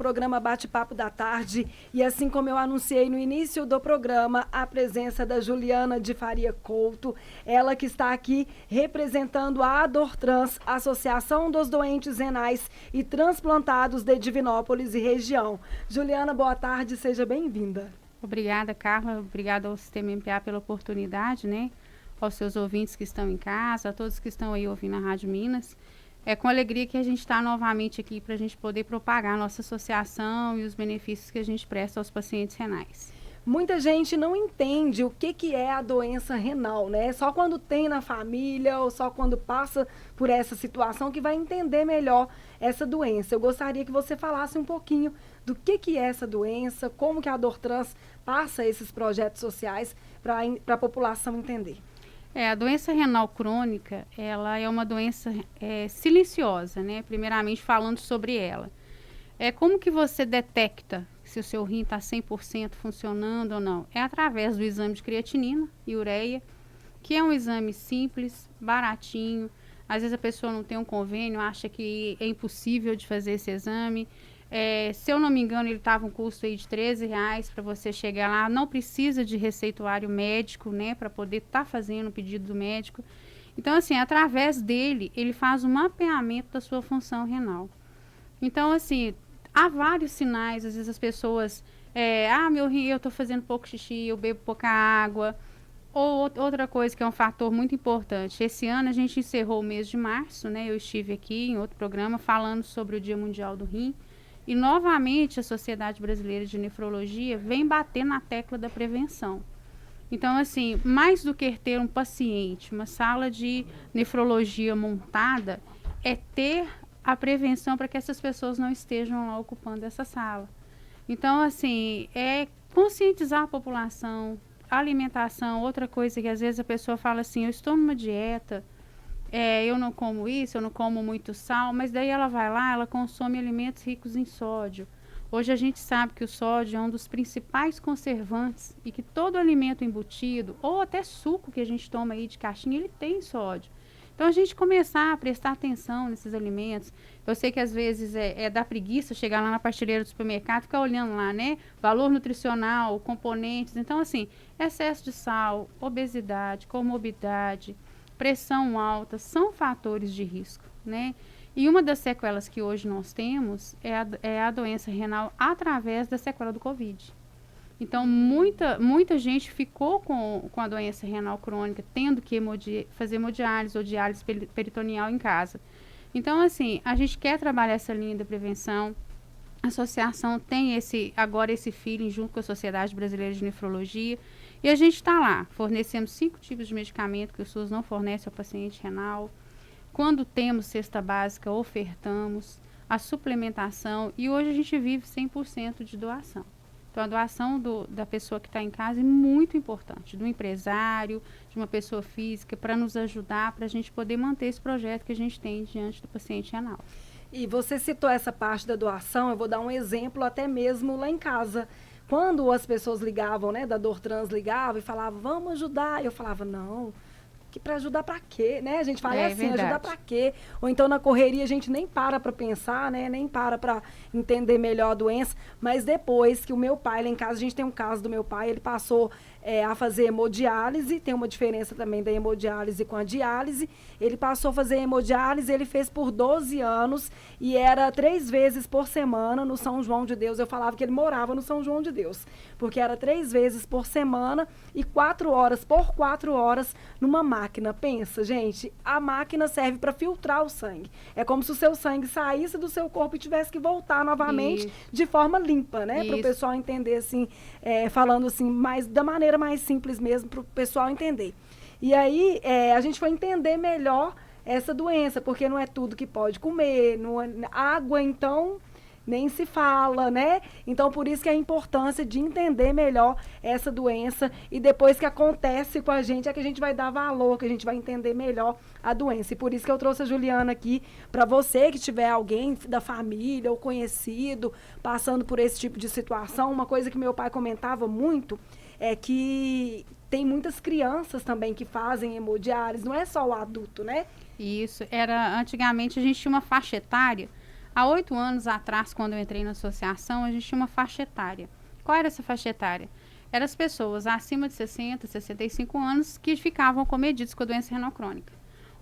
programa Bate-Papo da Tarde. E assim como eu anunciei no início do programa, a presença da Juliana de Faria Couto, ela que está aqui representando a Adortrans, Associação dos Doentes Renais e Transplantados de Divinópolis e região. Juliana, boa tarde, seja bem-vinda. Obrigada, Carla. Obrigada ao Sistema MPA pela oportunidade, né? Aos seus ouvintes que estão em casa, a todos que estão aí ouvindo a Rádio Minas. É com alegria que a gente está novamente aqui para a gente poder propagar a nossa associação e os benefícios que a gente presta aos pacientes renais. Muita gente não entende o que é a doença renal, né? Só quando tem na família ou só quando passa por essa situação que vai entender melhor essa doença. Eu gostaria que você falasse um pouquinho do que é essa doença, como que a Adortrans passa esses projetos sociais para a população entender. A doença renal crônica, ela é uma doença silenciosa, né? Primeiramente falando sobre ela. Como que você detecta se o seu rim está 100% funcionando ou não? É através do exame de creatinina e ureia, que é um exame simples, baratinho. Às vezes a pessoa não tem um convênio, acha que é impossível de fazer esse exame. Se eu não me engano, ele estava um custo aí de R$13 para você chegar lá. Não precisa de receituário médico, né, para poder estar fazendo o pedido do médico. Então, assim, através dele, ele faz um mapeamento da sua função renal. Então, assim, há vários sinais. Às vezes as pessoas, meu rim, eu estou fazendo pouco xixi, eu bebo pouca água. Ou outra coisa que é um fator muito importante. Esse ano a gente encerrou o mês de março, né? Eu estive aqui em outro programa falando sobre o Dia Mundial do Rim. E, novamente, a Sociedade Brasileira de Nefrologia vem bater na tecla da prevenção. Então, assim, mais do que ter um paciente, uma sala de nefrologia montada, é ter a prevenção para que essas pessoas não estejam lá ocupando essa sala. Então, assim, é conscientizar a população, a alimentação, outra coisa que às vezes a pessoa fala assim, eu estou numa dieta, eu não como isso, eu não como muito sal, mas daí ela vai lá, ela consome alimentos ricos em sódio. Hoje a gente sabe que o sódio é um dos principais conservantes e que todo alimento embutido, ou até suco que a gente toma aí de caixinha, ele tem sódio. Então a gente começar a prestar atenção nesses alimentos. Eu sei que às vezes dá preguiça chegar lá na prateleira do supermercado e ficar olhando lá, né? Valor nutricional, componentes. Então, assim, excesso de sal, obesidade, comorbidade, pressão alta, são fatores de risco, né? E uma das sequelas que hoje nós temos é a doença renal através da sequela do Covid. Então, muita gente ficou com a doença renal crônica, tendo que fazer hemodiálise ou diálise peritoneal em casa. Então, assim, a gente quer trabalhar essa linha da prevenção. A associação tem agora esse feeling junto com a Sociedade Brasileira de Nefrologia. E a gente está lá, fornecendo 5 tipos de medicamento que o SUS não fornece ao paciente renal. Quando temos cesta básica, ofertamos a suplementação. E hoje a gente vive 100% de doação. Então, a doação da pessoa que está em casa é muito importante, do empresário, de uma pessoa física, para nos ajudar, para a gente poder manter esse projeto que a gente tem diante do paciente renal. E você citou essa parte da doação, eu vou dar um exemplo até mesmo lá em casa. Quando as pessoas ligavam, né, da Adortrans ligavam e falavam, vamos ajudar, eu falava, não, que para ajudar para quê, né? A gente fala assim, verdade. Ajudar para quê? Ou então na correria a gente nem para pensar, né? Nem para entender melhor a doença. Mas depois que o meu pai, lá em casa, a gente tem um caso do meu pai, ele passou a fazer hemodiálise, tem uma diferença também da hemodiálise com a diálise. Ele passou a fazer hemodiálise, ele fez por 12 anos e era 3 vezes por semana no São João de Deus. Eu falava que ele morava no São João de Deus, porque era 3 vezes por semana e 4 horas por 4 horas numa máquina. Pensa, gente, a máquina serve para filtrar o sangue. É como se o seu sangue saísse do seu corpo e tivesse que voltar novamente de forma limpa, né? Para o pessoal entender, assim, falando assim, da maneira mais simples mesmo, para o pessoal entender. E aí, a gente foi entender melhor essa doença, porque não é tudo que pode comer, água, então, nem se fala, né? Então, por isso que a importância de entender melhor essa doença e depois que acontece com a gente, é que a gente vai dar valor, que a gente vai entender melhor a doença. E por isso que eu trouxe a Juliana aqui, para você que tiver alguém da família ou conhecido passando por esse tipo de situação. Uma coisa que meu pai comentava muito é que tem muitas crianças também que fazem hemodiálise, não é só o adulto, né? Isso, antigamente a gente tinha uma faixa etária Há 8 anos atrás, quando eu entrei na associação, a gente tinha uma faixa etária. Qual era essa faixa etária? Eram as pessoas acima de 60, 65 anos que ficavam acometidas com a doença renal crônica.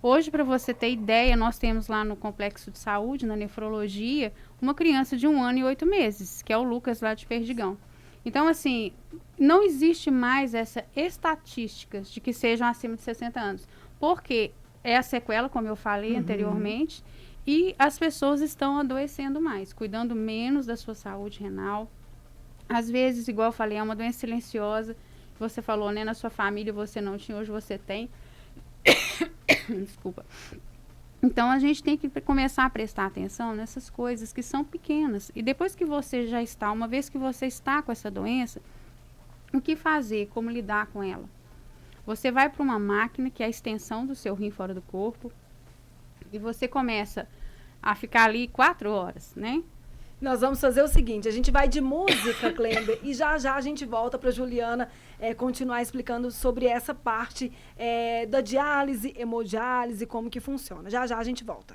Hoje, para você ter ideia, nós temos lá no Complexo de Saúde, na nefrologia, uma criança de 1 ano e 8 meses, que é o Lucas lá de Perdigão. Então, assim, não existe mais essa estatística de que sejam acima de 60 anos, porque é a sequela, como eu falei anteriormente, e as pessoas estão adoecendo mais, cuidando menos da sua saúde renal. Às vezes, igual eu falei, é uma doença silenciosa. Você falou, né, na sua família você não tinha, hoje você tem. Desculpa. Então, a gente tem que começar a prestar atenção nessas coisas que são pequenas. E depois que você já está, uma vez que você está com essa doença, o que fazer? Como lidar com ela? Você vai para uma máquina que é a extensão do seu rim fora do corpo e você começa a ficar ali 4 horas, né? Nós vamos fazer o seguinte, a gente vai de música, Clender, e já já a gente volta para Juliana continuar explicando sobre essa parte da diálise, hemodiálise, como que funciona. Já já a gente volta.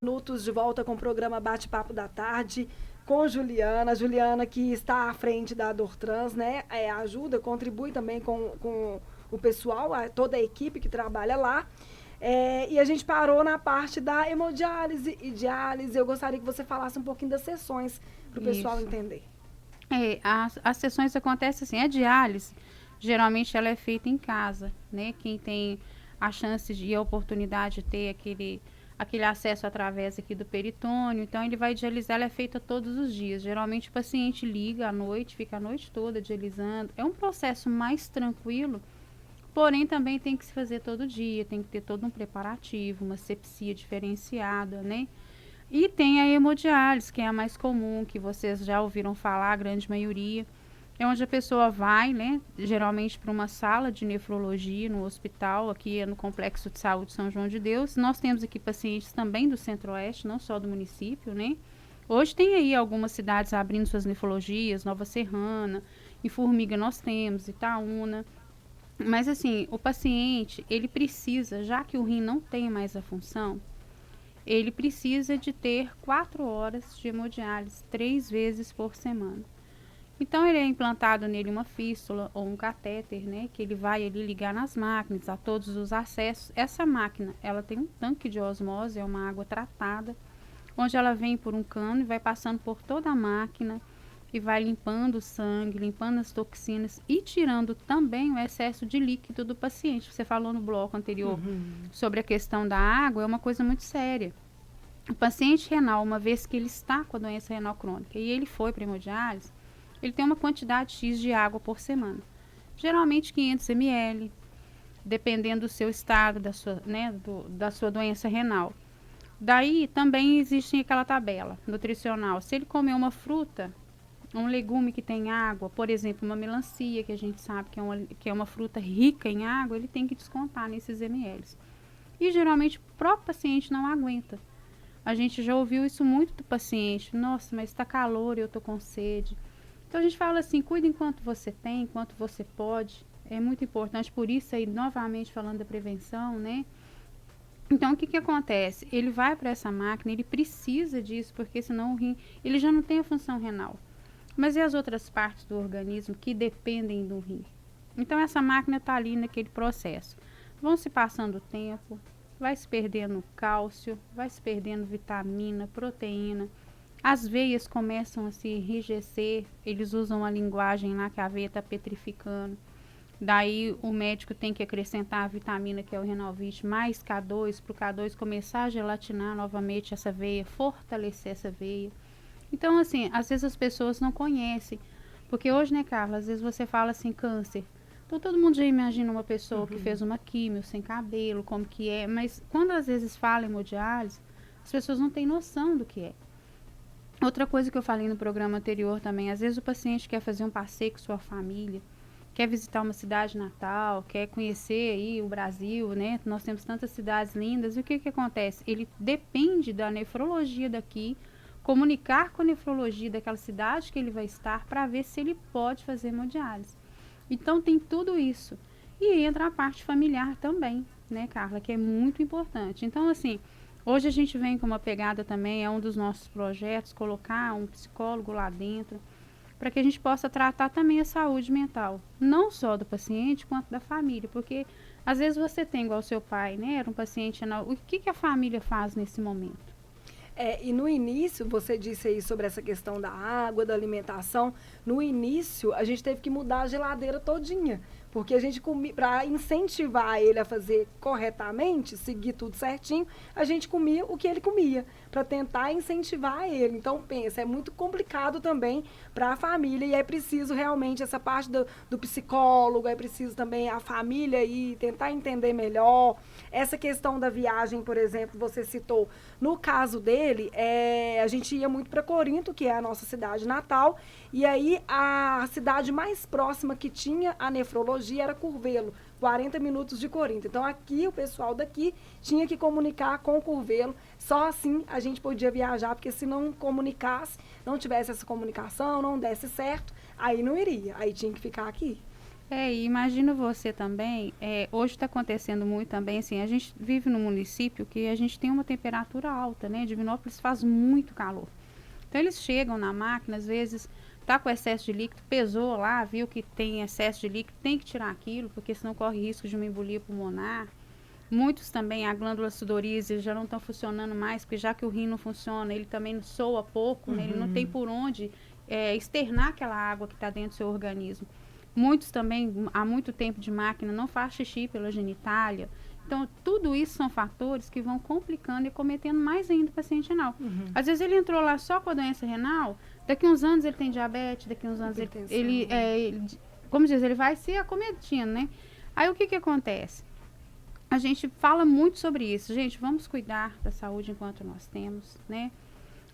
Minutos de volta com o programa Bate-Papo da Tarde com Juliana. Juliana que está à frente da Dortrans, né? Ajuda, contribui também com o pessoal, toda a equipe que trabalha lá. E a gente parou na parte da hemodiálise e diálise. Eu gostaria que você falasse um pouquinho das sessões para o pessoal entender. As sessões acontecem assim, a diálise, geralmente ela é feita em casa, né? Quem tem a chance e a oportunidade de ter aquele acesso através aqui do peritônio, então ele vai dialisar, ela é feita todos os dias. Geralmente o paciente liga à noite, fica a noite toda dialisando. É um processo mais tranquilo, porém também tem que se fazer todo dia, tem que ter todo um preparativo, uma sepsia diferenciada, né? E tem a hemodiálise, que é a mais comum, que vocês já ouviram falar, a grande maioria. É onde a pessoa vai, né, geralmente para uma sala de nefrologia no hospital, aqui no Complexo de Saúde São João de Deus. Nós temos aqui pacientes também do Centro-Oeste, não só do município, né? Hoje tem aí algumas cidades abrindo suas nefrologias, Nova Serrana, em Formiga nós temos, Itaúna. Mas assim, o paciente, ele precisa, já que o rim não tem mais a função, ele precisa de ter 4 horas de hemodiálise 3 vezes por semana. Então, ele é implantado nele uma fístula ou um catéter, né? Que ele vai ali ligar nas máquinas, a todos os acessos. Essa máquina, ela tem um tanque de osmose, é uma água tratada, onde ela vem por um cano e vai passando por toda a máquina e vai limpando o sangue, limpando as toxinas e tirando também o excesso de líquido do paciente. Você falou no bloco anterior sobre a questão da água, é uma coisa muito séria. O paciente renal, uma vez que ele está com a doença renal crônica e ele foi para hemodiálise, ele tem uma quantidade X de água por semana. Geralmente 500 ml, dependendo do seu estado, da sua doença renal. Daí também existe aquela tabela nutricional. Se ele comer uma fruta, um legume que tem água, por exemplo, uma melancia, que a gente sabe que é uma fruta rica em água, ele tem que descontar nesses ml. E geralmente o próprio paciente não aguenta. A gente já ouviu isso muito do paciente. Nossa, mas está calor e eu estou com sede. Então a gente fala assim, cuida enquanto você tem, enquanto você pode. É muito importante, por isso aí, novamente falando da prevenção, né? Então o que acontece? Ele vai para essa máquina, ele precisa disso, porque senão o rim, ele já não tem a função renal. Mas e as outras partes do organismo que dependem do rim? Então essa máquina está ali naquele processo. Vão se passando o tempo, vai se perdendo cálcio, vai se perdendo vitamina, proteína. As veias começam a se enrijecer, eles usam a linguagem lá que a veia está petrificando. Daí o médico tem que acrescentar a vitamina que é o Renovit mais K2, para o K2 começar a gelatinar novamente essa veia, fortalecer essa veia. Então assim, às vezes as pessoas não conhecem, porque hoje, né, Carla, às vezes você fala assim, câncer. Então todo mundo já imagina uma pessoa que fez uma químio, sem cabelo, como que é, mas quando às vezes fala hemodiálise, as pessoas não têm noção do que é. Outra coisa que eu falei no programa anterior também, às vezes o paciente quer fazer um passeio com sua família, quer visitar uma cidade natal, quer conhecer aí o Brasil, né? Nós temos tantas cidades lindas, e o que acontece? Ele depende da nefrologia daqui, comunicar com a nefrologia daquela cidade que ele vai estar para ver se ele pode fazer hemodiálise. Então tem tudo isso. E entra a parte familiar também, né, Carla, que é muito importante. Então, assim, Hoje a gente vem com uma pegada também, é um dos nossos projetos, colocar um psicólogo lá dentro, para que a gente possa tratar também a saúde mental, não só do paciente, quanto da família, porque às vezes você tem, igual o seu pai, né, era um paciente, o que a família faz nesse momento? E no início, você disse aí sobre essa questão da água, da alimentação. No início, a gente teve que mudar a geladeira todinha. Porque a gente comia, para incentivar ele a fazer corretamente, seguir tudo certinho, a gente comia o que ele comia, para tentar incentivar ele. Então, pensa, é muito complicado também para a família e é preciso realmente essa parte do psicólogo, é preciso também a família aí tentar entender melhor. Essa questão da viagem, por exemplo, você citou, no caso dele, a gente ia muito para Corinto, que é a nossa cidade natal, e aí a cidade mais próxima que tinha a nefrologia era Curvelo, 40 minutos de Corinto. Então aqui o pessoal daqui tinha que comunicar com o Curvelo, só assim a gente podia viajar, porque se não comunicasse, não tivesse essa comunicação, não desse certo, aí não iria, aí tinha que ficar aqui. E imagino você também, hoje está acontecendo muito também, assim, a gente vive num município que a gente tem uma temperatura alta, né? Divinópolis faz muito calor. Então eles chegam na máquina, às vezes tá com excesso de líquido, pesou lá, viu que tem excesso de líquido, tem que tirar aquilo, porque senão corre risco de uma embolia pulmonar. Muitos também, a glândula sudoríase já não estão funcionando mais, porque já que o rim não funciona, ele também soa pouco, né? Ele não tem por onde externar aquela água que está dentro do seu organismo. Muitos também, há muito tempo de máquina, não faz xixi pela genitália. Então, tudo isso são fatores que vão complicando e cometendo mais ainda o paciente renal. Às vezes ele entrou lá só com a doença renal, daqui uns anos ele tem diabetes, daqui uns anos como diz, ele vai se acometindo, né? Aí o que acontece? A gente fala muito sobre isso. Gente, vamos cuidar da saúde enquanto nós temos, né?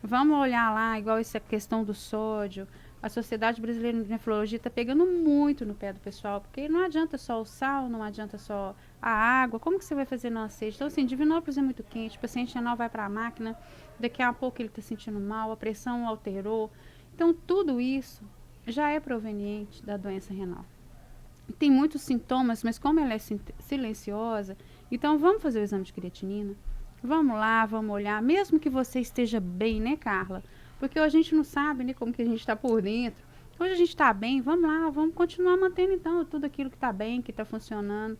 Vamos olhar lá, igual essa questão do sódio. A Sociedade Brasileira de Nefrologia está pegando muito no pé do pessoal, porque não adianta só o sal, não adianta só a água. Como que você vai fazer numa sede? Então, assim, Divinópolis é muito quente, o paciente renal vai para a máquina, daqui a pouco ele está sentindo mal, a pressão alterou. Então, tudo isso já é proveniente da doença renal. Tem muitos sintomas, mas como ela é silenciosa, então vamos fazer o exame de creatinina. Vamos lá, vamos olhar, mesmo que você esteja bem, né, Carla? Porque a gente não sabe, né, como que a gente está por dentro. Hoje a gente está bem, vamos lá, vamos continuar mantendo, então, tudo aquilo que está bem, que está funcionando.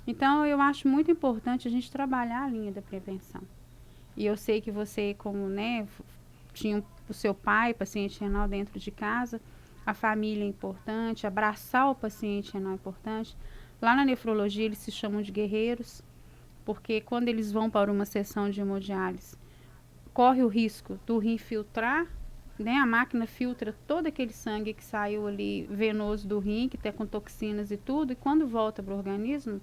Então, eu acho muito importante a gente trabalhar a linha da prevenção. E eu sei que você, como, né, tinha o seu pai, paciente renal dentro de casa, a família é importante, abraçar o paciente renal é importante. Lá na nefrologia, eles se chamam de guerreiros, porque quando eles vão para uma sessão de hemodiálise, corre o risco do rim filtrar, né? A máquina filtra todo aquele sangue que saiu ali venoso do rim, que está com toxinas e tudo, e quando volta para o organismo,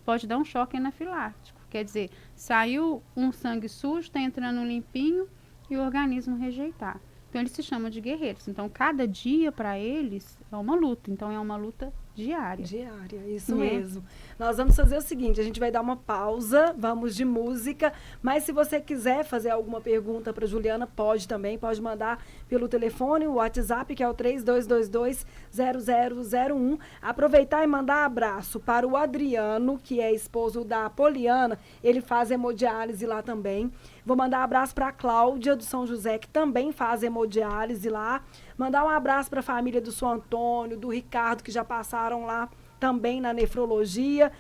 pode dar um choque anafilático. Quer dizer, saiu um sangue sujo, está entrando um limpinho e o organismo rejeitar. Então, eles se chamam de guerreiros. Então, cada dia para eles é uma luta. Então, é uma luta diária. Diária, isso mesmo. Nós vamos fazer o seguinte, a gente vai dar uma pausa, vamos de música, mas se você quiser fazer alguma pergunta para Juliana, pode também, pode mandar pelo telefone, o WhatsApp, que é o 3222-0001. Aproveitar e mandar abraço para o Adriano, que é esposo da Poliana, ele faz hemodiálise lá também. Vou mandar abraço para a Cláudia do São José, que também faz hemodiálise lá. Mandar um abraço para a família do São Antônio, do Ricardo, que já passaram lá também na nefrologia.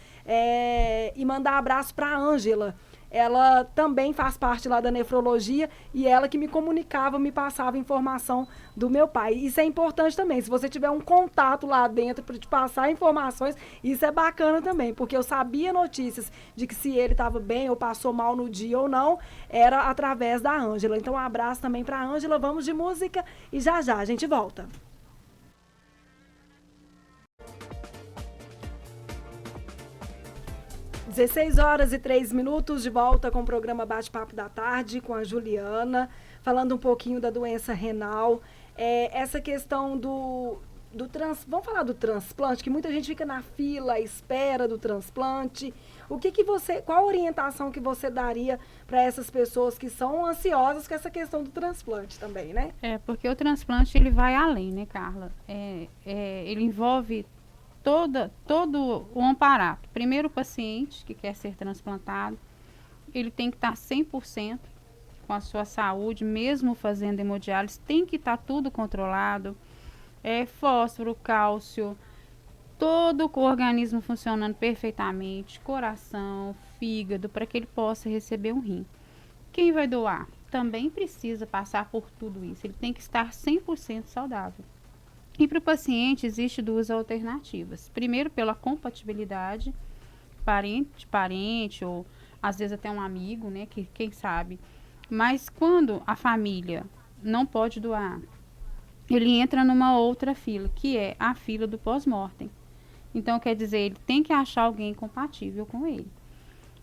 E mandar abraço para a Ângela. Ela também faz parte lá da nefrologia e ela que me comunicava, me passava informação do meu pai. Isso é importante também. Se você tiver um contato lá dentro para te passar informações, isso é bacana também, porque eu sabia notícias de que se ele estava bem ou passou mal no dia ou não, era através da Ângela. Então, um abraço também para a Ângela. Vamos de música e já a gente volta. 16h03, de volta com o programa Bate-Papo da Tarde, com a Juliana, falando um pouquinho da doença renal. Essa questão vamos falar do transplante, que muita gente fica na fila, à espera do transplante. Qual a orientação que você daria para essas pessoas que são ansiosas com essa questão do transplante também, né? Porque o transplante, ele vai além, né, Carla? Ele envolve todo o amparato. Primeiro o paciente que quer ser transplantado, ele tem que estar 100% com a sua saúde, mesmo fazendo hemodiálise, tem que estar tudo controlado, fósforo, cálcio, todo o organismo funcionando perfeitamente, coração, fígado, para que ele possa receber um rim. Quem vai doar também precisa passar por tudo isso, ele tem que estar 100% saudável. E para o paciente existe duas alternativas. Primeiro, pela compatibilidade, parente ou às vezes até um amigo, né, que quem sabe. Mas quando a família não pode doar, ele entra numa outra fila, que é a fila do pós-mortem. Então, quer dizer, ele tem que achar alguém compatível com ele.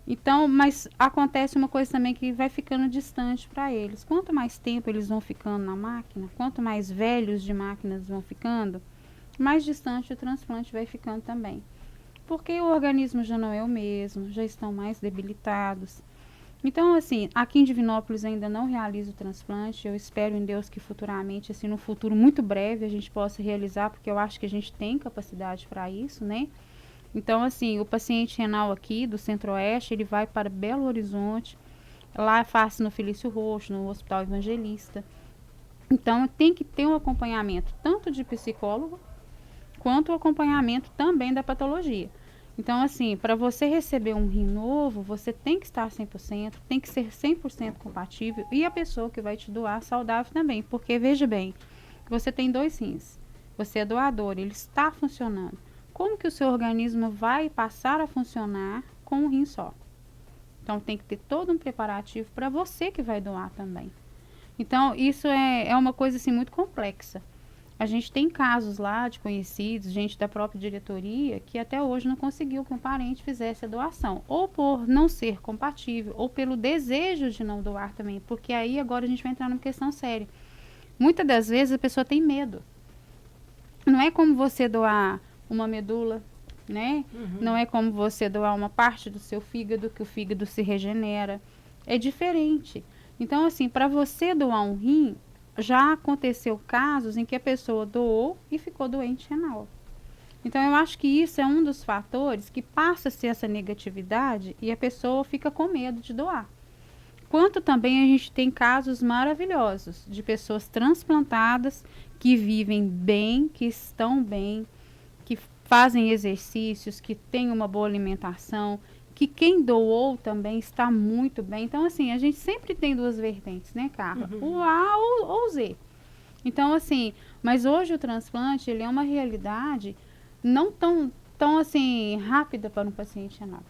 Então, mas acontece uma coisa também que vai ficando distante para eles. Quanto mais tempo eles vão ficando na máquina, quanto mais velhos de máquinas vão ficando, mais distante o transplante vai ficando também. Porque o organismo já não é o mesmo, já estão mais debilitados. Então, assim, aqui em Divinópolis ainda não realizo o transplante. Eu espero em Deus que futuramente, assim, no futuro muito breve, a gente possa realizar, porque eu acho que a gente tem capacidade para isso, né? Então, assim, o paciente renal aqui do Centro-Oeste, ele vai para Belo Horizonte, lá faz no Felício Roxo, no Hospital Evangelista. Então, tem que ter um acompanhamento tanto de psicólogo, quanto o acompanhamento também da patologia. Então, assim, para você receber um rim novo, você tem que estar 100%, tem que ser 100% compatível e a pessoa que vai te doar saudável também. Porque, veja bem, você tem 2 rins, você é doador, ele está funcionando. Como que o seu organismo vai passar a funcionar com um rim só? Então, tem que ter todo um preparativo para você que vai doar também. Então, isso é uma coisa, assim, muito complexa. A gente tem casos lá de conhecidos, gente da própria diretoria, que até hoje não conseguiu que um parente fizesse a doação. Ou por não ser compatível, ou pelo desejo de não doar também. Porque aí agora a gente vai entrar numa questão séria. Muitas das vezes a pessoa tem medo. Não é como você doar uma medula, né? Não é como você doar uma parte do seu fígado, que o fígado se regenera. É diferente. Então, assim, para você doar um rim, já aconteceu casos em que a pessoa doou e ficou doente renal. Então, eu acho que isso é um dos fatores que passa a ser essa negatividade e a pessoa fica com medo de doar. Quanto também a gente tem casos maravilhosos de pessoas transplantadas que vivem bem, que estão bem, que fazem exercícios, que têm uma boa alimentação, que quem doou também está muito bem. Então, assim, a gente sempre tem duas vertentes, né, Carla? O A ou o Z. Então, assim, mas hoje o transplante, ele é uma realidade não tão assim, rápida para um paciente renal.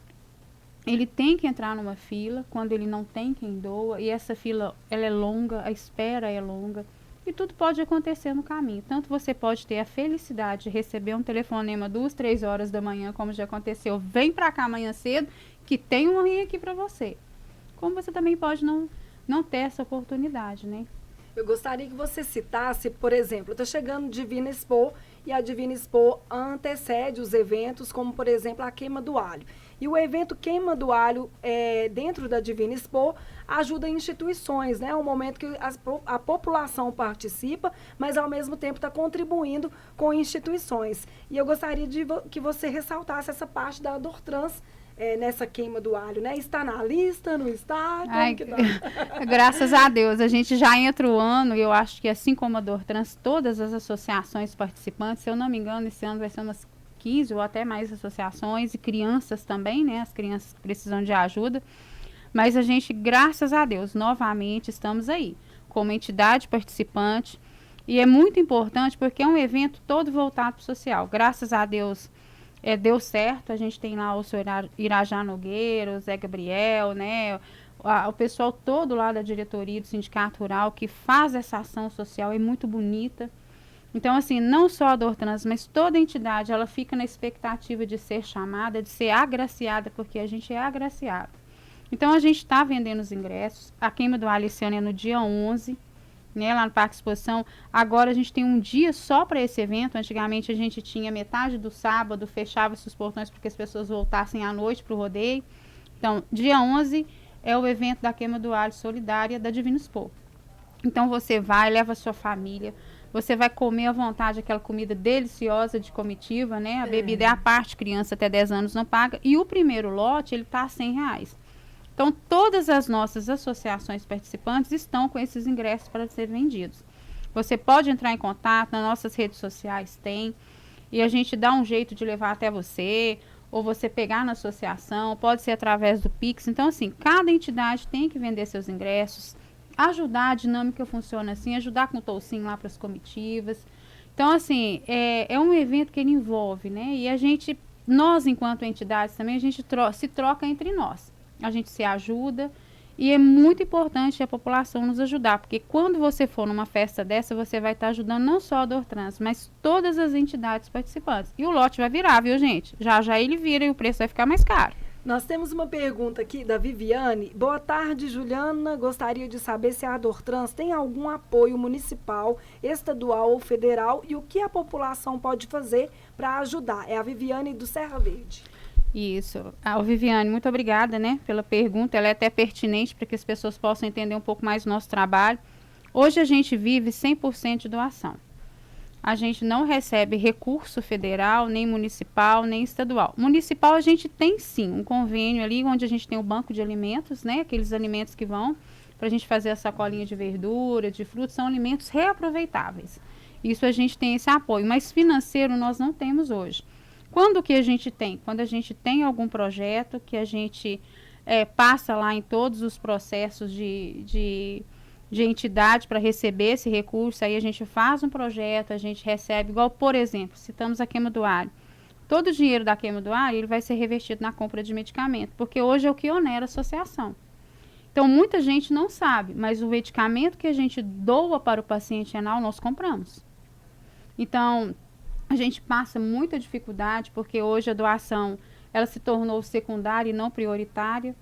Ele tem que entrar numa fila quando ele não tem quem doa, e essa fila, ela é longa, a espera é longa, e tudo pode acontecer no caminho. Tanto você pode ter a felicidade de receber um telefonema 2, 3 horas da manhã, como já aconteceu, vem pra cá amanhã cedo, que tem um rim aqui pra você. Como você também pode não ter essa oportunidade, né? Eu gostaria que você citasse, por exemplo, está chegando Divina Expo e a Divina Expo antecede os eventos, como, por exemplo, a Queima do Alho. E o evento Queima do Alho, dentro da Divina Expo, ajuda instituições, né? É um momento que a população participa, mas ao mesmo tempo está contribuindo com instituições. E eu gostaria que você ressaltasse essa parte da Dortrans, nessa Queima do Alho, né? Está na lista, não está? Ai, graças a Deus, a gente já entra o ano, e eu acho que assim como a Dortrans, todas as associações participantes, se eu não me engano, esse ano vai ser umas 15 ou até mais associações, e crianças também, né? As crianças precisam de ajuda. Mas a gente, graças a Deus, novamente estamos aí, como entidade participante. E é muito importante porque é um evento todo voltado para o social. Graças a Deus, deu certo. A gente tem lá o senhor Irajá Nogueira, o Zé Gabriel, né? O pessoal todo lá da diretoria do Sindicato Rural que faz essa ação social, é muito bonita. Então, assim, não só a Dortrans, mas toda a entidade, ela fica na expectativa de ser chamada, de ser agraciada, porque a gente é agraciado. Então, a gente está vendendo os ingressos. A Queima do Alho esse ano é no dia 11, né, lá no Parque Exposição. Agora, a gente tem um dia só para esse evento. Antigamente, a gente tinha metade do sábado, fechava-se os portões para que as pessoas voltassem à noite para o rodeio. Então, dia 11 é o evento da Queima do Alho solidária da Divina Expo. Então, você vai, leva a sua família. Você vai comer à vontade aquela comida deliciosa de comitiva, né? A bebida é à parte, criança até 10 anos não paga. E o primeiro lote, ele tá R$100. Então, todas as nossas associações participantes estão com esses ingressos para ser vendidos. Você pode entrar em contato, nas nossas redes sociais tem, e a gente dá um jeito de levar até você, ou você pegar na associação, pode ser através do Pix. Então, assim, cada entidade tem que vender seus ingressos, ajudar, a dinâmica funciona assim, ajudar com o toucinho lá para as comitivas. Então, assim, é um evento que ele envolve, né? E nós, enquanto entidades também, a gente se troca entre nós. A gente se ajuda e é muito importante a população nos ajudar, porque quando você for numa festa dessa, você vai estar ajudando não só a Dortrans, mas todas as entidades participantes. E o lote vai virar, viu, gente? Já já ele vira e o preço vai ficar mais caro. Nós temos uma pergunta aqui da Viviane. Boa tarde, Juliana. Gostaria de saber se a Dortrans tem algum apoio municipal, estadual ou federal e o que a população pode fazer para ajudar. É a Viviane do Serra Verde. Isso. Viviane, muito obrigada, né, pela pergunta. Ela é até pertinente para que as pessoas possam entender um pouco mais do nosso trabalho. Hoje a gente vive 100% de doação. A gente não recebe recurso federal, nem municipal, nem estadual. Municipal a gente tem sim um convênio ali onde a gente tem o banco de alimentos, né? Aqueles alimentos que vão para a gente fazer a sacolinha de verdura, de frutas, são alimentos reaproveitáveis. Isso a gente tem esse apoio, mas financeiro nós não temos hoje. Quando que a gente tem? Quando a gente tem algum projeto que a gente passa lá em todos os processos de entidade para receber esse recurso, aí a gente faz um projeto, a gente recebe, igual, por exemplo, citamos a queima do alho. Todo o dinheiro da queima do alho, ele vai ser revertido na compra de medicamento, porque hoje é o que onera a associação. Então, muita gente não sabe, mas o medicamento que a gente doa para o paciente renal, nós compramos. Então, a gente passa muita dificuldade, porque hoje a doação, ela se tornou secundária e não prioritária.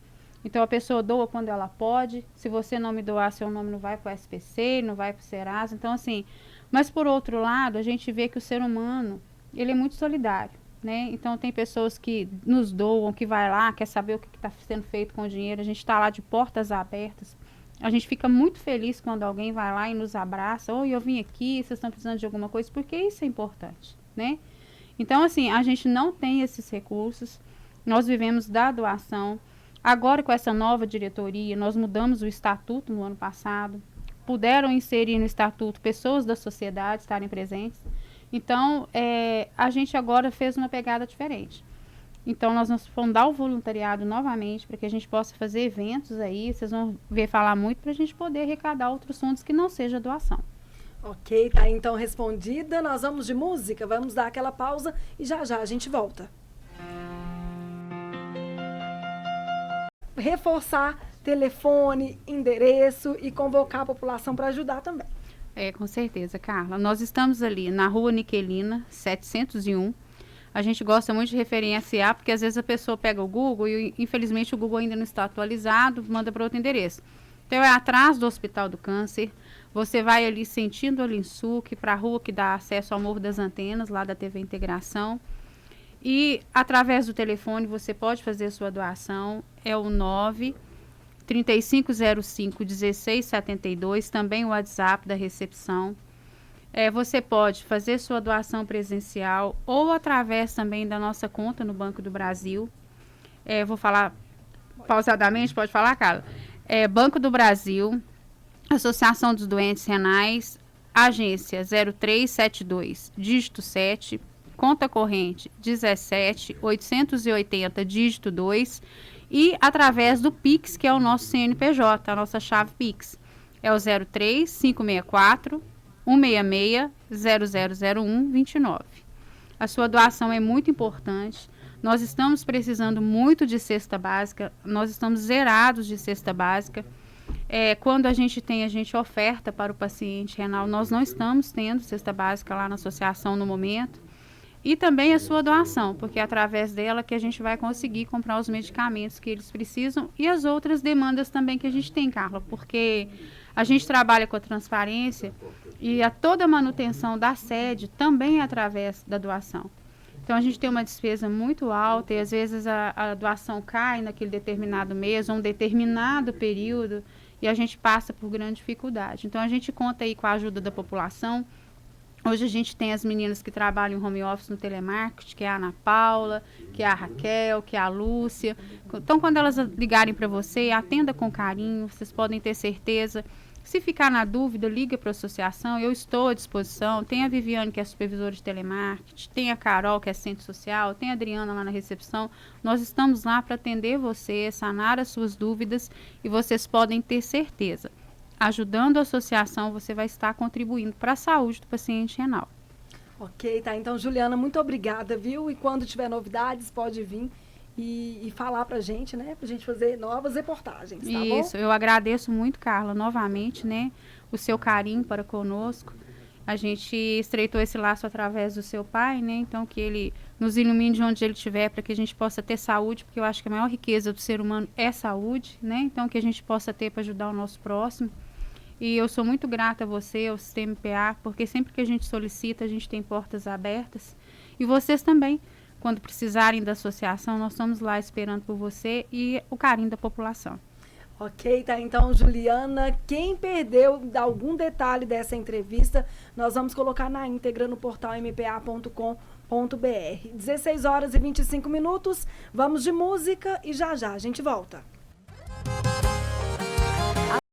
Então, a pessoa doa quando ela pode. Se você não me doar, seu nome não vai para o SPC, não vai para o Serasa. Então, assim, mas por outro lado, a gente vê que o ser humano, ele é muito solidário, né? Então, tem pessoas que nos doam, que vai lá, quer saber o que está sendo feito com o dinheiro. A gente está lá de portas abertas. A gente fica muito feliz quando alguém vai lá e nos abraça. Oi, eu vim aqui, vocês estão precisando de alguma coisa, porque isso é importante, né? Então, assim, a gente não tem esses recursos. Nós vivemos da doação. Agora, com essa nova diretoria, nós mudamos o estatuto no ano passado. Puderam inserir no estatuto pessoas da sociedade estarem presentes. Então, a gente agora fez uma pegada diferente. Então, nós vamos fundar o voluntariado novamente para que a gente possa fazer eventos aí. Vocês vão ver falar muito para a gente poder arrecadar outros fundos que não seja doação. Ok, tá então respondida. Nós vamos de música, vamos dar aquela pausa e já já a gente volta. Reforçar telefone, endereço e convocar a população para ajudar também. Com certeza, Carla. Nós estamos ali na Rua Niquelina, 701. A gente gosta muito de referenciar, porque às vezes a pessoa pega o Google e, infelizmente, o Google ainda não está atualizado, manda para outro endereço. Então, é atrás do Hospital do Câncer. Você vai ali sentindo a Linsuc, para a rua que dá acesso ao Morro das Antenas, lá da TV Integração. E, através do telefone, você pode fazer sua doação. É o 9-3505-1672, também o WhatsApp da recepção. Você pode fazer sua doação presencial ou através também da nossa conta no Banco do Brasil. Vou falar pausadamente, pode falar, Carla? Banco do Brasil, Associação dos Doentes Renais, agência 0372, dígito 7, conta corrente 17-880, dígito 2, e através do Pix, que é o nosso CNPJ, a nossa chave Pix. É o 03-564 166-0001-29. A sua doação é muito importante. Nós estamos precisando muito de cesta básica. Nós estamos zerados de cesta básica. Quando a gente oferta para o paciente renal. Nós não estamos tendo cesta básica lá na associação no momento. E também a sua doação, porque é através dela que a gente vai conseguir comprar os medicamentos que eles precisam e as outras demandas também que a gente tem, Carla, porque a gente trabalha com a transparência e toda a manutenção da sede também é através da doação. Então, a gente tem uma despesa muito alta e, às vezes, a doação cai naquele determinado mês ou um determinado período e a gente passa por grande dificuldade. Então, a gente conta aí com a ajuda da população. Hoje a gente tem as meninas que trabalham em home office no telemarketing, que é a Ana Paula, que é a Raquel, que é a Lúcia. Então, quando elas ligarem para você, atenda com carinho, vocês podem ter certeza. Se ficar na dúvida, liga para a associação, eu estou à disposição. Tem a Viviane, que é supervisora de telemarketing, tem a Carol, que é assistente social, tem a Adriana lá na recepção. Nós estamos lá para atender você, sanar as suas dúvidas e vocês podem ter certeza. Ajudando a associação, você vai estar contribuindo para a saúde do paciente renal. Ok, tá. Então, Juliana, muito obrigada, viu? E quando tiver novidades, pode vir e falar pra gente, né? Pra gente fazer novas reportagens, tá bom? Isso, eu agradeço muito, Carla, novamente, né? O seu carinho para conosco. A gente estreitou esse laço através do seu pai, né? Então, que ele nos ilumine de onde ele estiver, para que a gente possa ter saúde, porque eu acho que a maior riqueza do ser humano é saúde, né? Então, que a gente possa ter para ajudar o nosso próximo. E eu sou muito grata a você, ao Sistema MPA, porque sempre que a gente solicita, a gente tem portas abertas. E vocês também, quando precisarem da associação, nós estamos lá esperando por você e o carinho da população. Ok, tá. Então, Juliana, quem perdeu algum detalhe dessa entrevista, nós vamos colocar na íntegra no portal mpa.com.br. 16 horas e 25 minutos, vamos de música e já a gente volta.